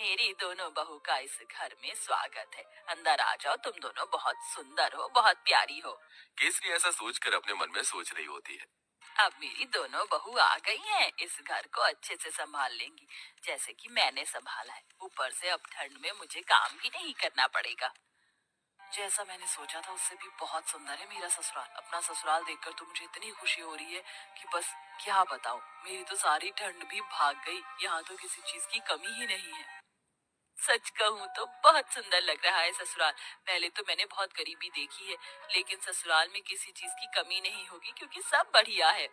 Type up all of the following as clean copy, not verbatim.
मेरी दोनों बहू का इस घर में स्वागत है। अंदर आ जाओ, तुम दोनों बहुत सुंदर हो, बहुत प्यारी हो। केसरी ऐसा सोचकर अपने मन में सोच रही होती है। अब मेरी दोनों बहू आ गई हैं, इस घर को अच्छे से संभाल लेंगी, जैसे कि मैंने संभाला है। ऊपर से अब ठंड में मुझे काम भी नहीं करना पड़ेगा। जैसा मैंने सोचा था उससे भी बहुत सुंदर है मेरा ससुराल। अपना ससुराल देखकर तो मुझे इतनी खुशी हो रही है कि बस क्या बताऊं। मेरी तो सारी ठंड भी भाग गई। यहाँ तो किसी चीज की कमी ही नहीं है। सच कहूँ तो बहुत सुंदर लग रहा है ससुराल। पहले तो मैंने बहुत गरीबी देखी है, लेकिन ससुराल में किसी चीज की कमी नहीं होगी क्योंकि सब बढ़िया है।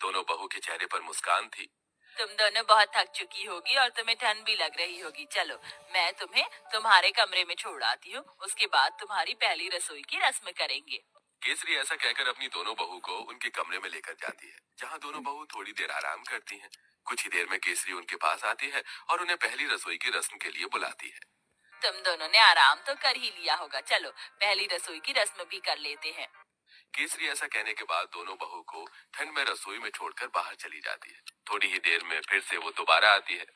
दोनों बहू के चेहरे पर मुस्कान थी। तुम दोनों बहुत थक चुकी होगी और तुम्हें ठंड भी लग रही होगी। चलो, मैं तुम्हें तुम्हारे कमरे में छोड़ आती हूँ, उसके बाद तुम्हारी पहली रसोई की रस्म करेंगे। केसरी ऐसा कहकर अपनी दोनों बहू को उनके कमरे में लेकर जाती है, जहाँ दोनों बहू थोड़ी देर आराम करती हैं। कुछ ही देर में केसरी उनके पास आती है और उन्हें पहली रसोई की रस्म के लिए बुलाती है। तुम दोनों ने आराम तो कर ही लिया होगा, चलो पहली रसोई की रस्म भी कर लेते हैं। केसरी ऐसा कहने के बाद दोनों बहू को ठंड में रसोई में छोड़कर बाहर चली जाती है। थोड़ी ही देर में फिर से वो दोबारा आती है।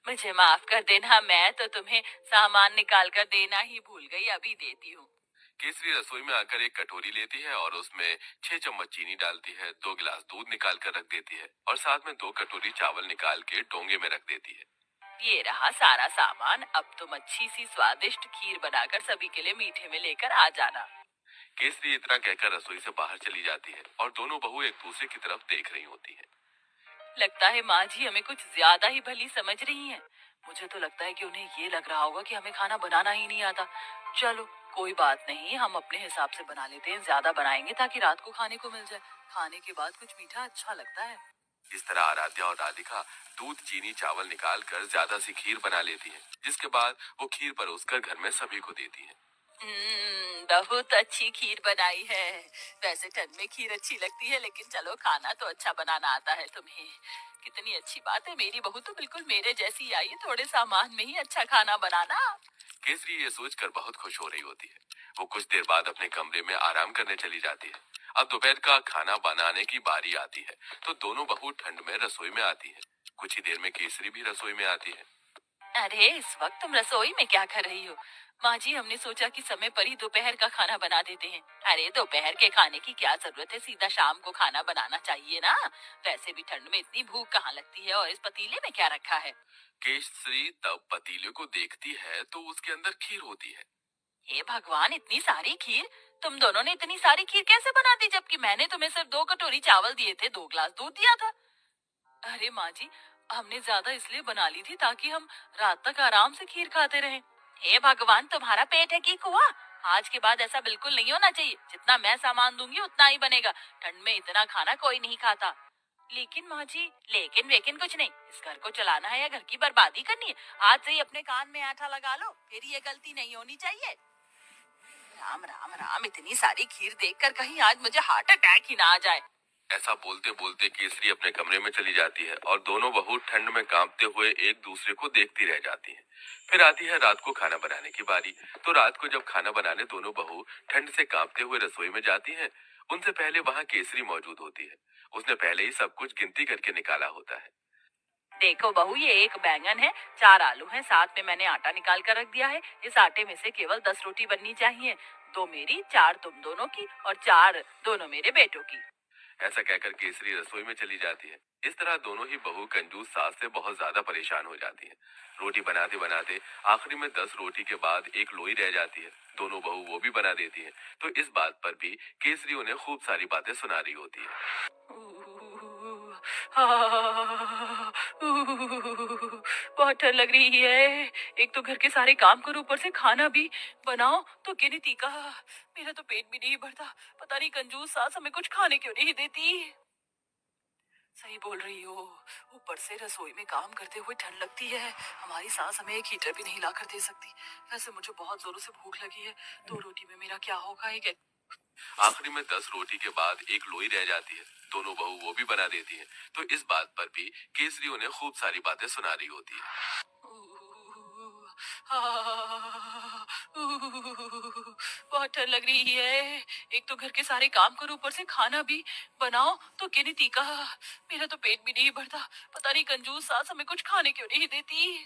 मुझे माफ कर देना, मैं तो तुम्हें सामान निकाल कर देना ही भूल गई, अभी देती हूँ। केसरी रसोई में आकर एक कटोरी लेती है और उसमें 6 चम्मच चीनी डालती है, 2 गिलास दूध निकाल कर रख देती है और साथ में 2 कटोरी चावल निकाल के डोंगे में रख देती है। ये रहा सारा सामान। अब तुम अच्छी सी स्वादिष्ट खीर बनाकर सभी के लिए मीठे में लेकर आ जाना। केसरी इतना कहकर रसोई से बाहर चली जाती है और दोनों बहू एक दूसरे की तरफ देख रही होती हैं। लगता है माँ जी हमें कुछ ज्यादा ही भली समझ रही हैं। मुझे तो लगता है कि उन्हें ये लग रहा होगा कि हमें खाना बनाना ही नहीं आता। चलो कोई बात नहीं, हम अपने हिसाब से बना लेते हैं। ज्यादा बनाएंगे ताकि रात को खाने को मिल जाए। खाने के बाद कुछ मीठा अच्छा लगता है। इस तरह आराध्या और राधिका दूध चीनी चावल निकाल कर ज्यादा सी खीर बना लेती हैं, जिसके बाद वो खीर परोसकर घर में सभी को देती हैं। बहुत अच्छी खीर बनाई है। वैसे ठंड में खीर अच्छी लगती है, लेकिन चलो खाना तो अच्छा बनाना आता है तुम्हें। कितनी अच्छी बात है, मेरी बहू तो बिल्कुल मेरे जैसी आई है, थोड़े सामान में ही अच्छा खाना बनाना। केसरी ये सोचकर बहुत खुश हो रही होती है। वो कुछ देर बाद अपने कमरे में आराम करने चली जाती है। अब दोपहर का खाना बनाने की बारी आती है, तो दोनों बहू ठंड में रसोई में आती है। कुछ ही देर में केसरी भी रसोई में आती है। अरे इस वक्त तुम रसोई में क्या कर रही हो? माँ जी, हमने सोचा कि समय पर ही दोपहर का खाना बना देते हैं। अरे दोपहर के खाने की क्या जरूरत है, सीधा शाम को खाना बनाना चाहिए ना। वैसे भी ठंड में इतनी भूख कहाँ लगती है। और इस पतीले में क्या रखा है? केसरी तब पतीले को देखती है तो उसके अंदर खीर होती है। हे भगवान, इतनी सारी खीर! तुम दोनों ने इतनी सारी खीर कैसे बना दी, जबकि मैंने तुम्हें सिर्फ 2 कटोरी चावल दिए थे, 2 गिलास दूध दिया था। अरे माँ जी, हमने ज्यादा इसलिए बना ली थी ताकि हम रात तक आराम से खीर खाते रहें। हे भगवान, तुम्हारा पेट है कि कुआं? आज के बाद ऐसा बिल्कुल नहीं होना चाहिए। जितना मैं सामान दूंगी उतना ही बनेगा। ठंड में इतना खाना कोई नहीं खाता। लेकिन माँ जी, लेकिन वेकिन कुछ नहीं। इस घर को चलाना है या घर की बर्बादी करनी है? आज से ही अपने कान में आटा लगा लो, फिर ये गलती नहीं होनी चाहिए। राम राम राम, इतनी सारी खीर देखकर कहीं आज मुझे हार्ट अटैक ही ना आ जाए। ऐसा बोलते बोलते केसरी अपने कमरे में चली जाती है और दोनों बहू ठंड में कांपते हुए एक दूसरे को देखती रह जाती हैं। फिर आती है रात को खाना बनाने की बारी। तो रात को जब खाना बनाने दोनों बहू ठंड से कांपते हुए रसोई में जाती हैं, उनसे पहले वहां केसरी मौजूद होती है। उसने पहले ही सब कुछ गिनती करके निकाला होता है। देखो बहू, ये एक बैंगन है, 4 आलू हैं, साथ में मैंने आटा निकाल कर रख दिया है। इस आटे में से केवल 10 रोटी बननी चाहिए। 2 मेरी, 4 तुम दोनों की और 4 दोनों मेरे बेटों की। ऐसा कहकर केसरी रसोई में चली जाती है। इस तरह दोनों ही बहू कंजूस सास से बहुत ज्यादा परेशान हो जाती हैं। रोटी बनाते बनाते आखिरी में 10 रोटी के बाद एक लोई रह जाती है। दोनों बहू वो भी बना देती हैं। तो इस बात पर भी केसरी उन्हें खूब सारी बातें सुना रही होती है। बहुत ठंड लग रही है। एक तो घर के सारे काम करो, ऊपर से खाना भी बनाओ, तो गिनती का। मेरा तो पेट भी नहीं भरता। पता नहीं कंजूस सास हमें कुछ खाने क्यों नहीं देती। सही बोल रही हो। ऊपर से रसोई में काम करते हुए ठंड लगती है। हमारी सास हमें एक हीटर भी नहीं ला कर दे सकती। वैसे मुझे बहुत जोरों से भूख लगी है। 2 रोटी में मेरा क्या होगा? एक आखिरी में 10 रोटी के बाद एक लोई रह जाती है। दोनों बहू वो भी बना देती हैं। तो इस बात पर भी केसरी उन्हें खूब सारी बातें सुना रही होती है। बहुत ठंड लग रही है। एक तो घर के सारे काम करो, ऊपर से खाना भी बनाओ, तो गिनती का। मेरा तो पेट भी नहीं भरता। पता नहीं कंजूस सास हमें कुछ खाने क्यों नहीं देती।